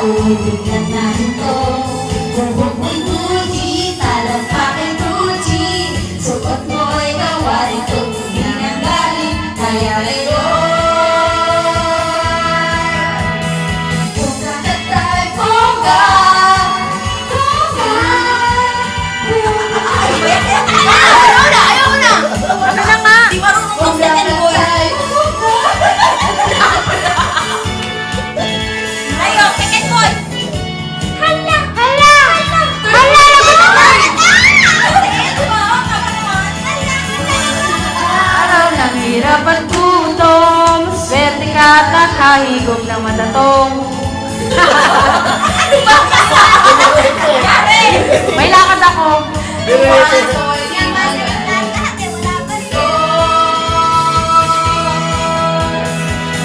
ulitin natin to. Bubog mo'y Gucci, talampakin Gucci. Suot mo'y kawari to, hindi nang galing kaya ito. Bongga tatay, bongga, bongga. Ayaw na! Ano na nga? Di marunong mag-second boy. Ayaw, second boy. Hala! Hala! Hala! Araw ng hirap at gutom, swerte ka at nakahigop ng matatong. May lakad ako.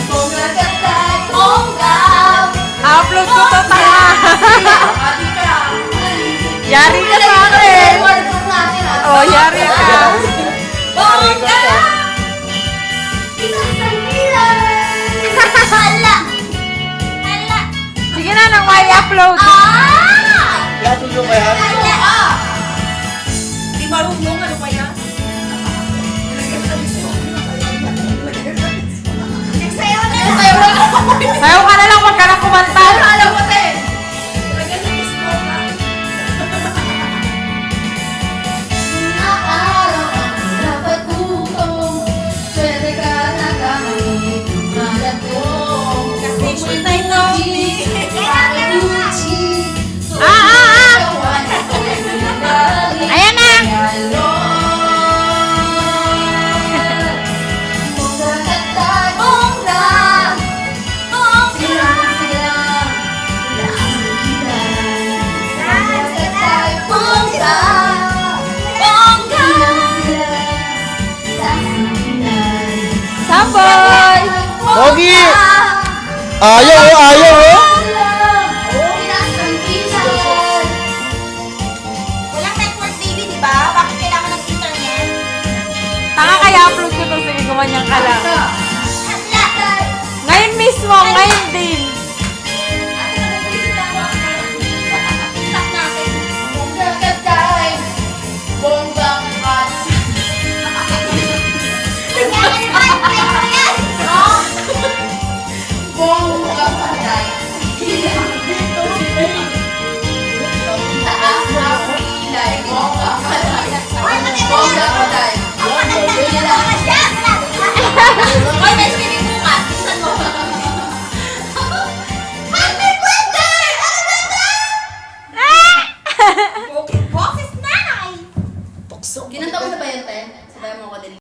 Bongga tatay, bongga. Upload ko to, tanga. Yari ka sa akin. Oh, yari ka. Bongga! Hala! Hala! Sige na, nang may upload. Latod mo ba yan? Hala! Di marunong, ano ba yan? Nagsayaw na lang! Sayo ka na lang, wag ka na kumanta. Alam mo, te! Lagyan ng smoke, ha? Araw ang dapat gutom, swerte ka nakamit, malatong. Kasi multay to. Ayan na. Bongga tatay, bongga. Silang, silang, lakas ng ilan. Bongga tatay, bongga. Bongga! Silang, silang, lakas ng ilan. Samboy. Pogi! Ayaw, ayaw, oh! Lakas ng ilan. Walang network TV, di ba? Bakit kailangan ng internet? Tanga kaya upload ko to. Sige, gumanyan ka lang. Hala! Ngayon mismo, ngayon din. Ate, nag-visit na ako. Stop natin. Bongga tatay, bongga kat. Bongga patay. Taas na kulay, bongga patay. Bongga patay. Hoy, may swimming bukas. Tingnan mo. Happy birthday! Okay, boses nanay! Kinanta mo sa bayante? Sabayan mo ako din.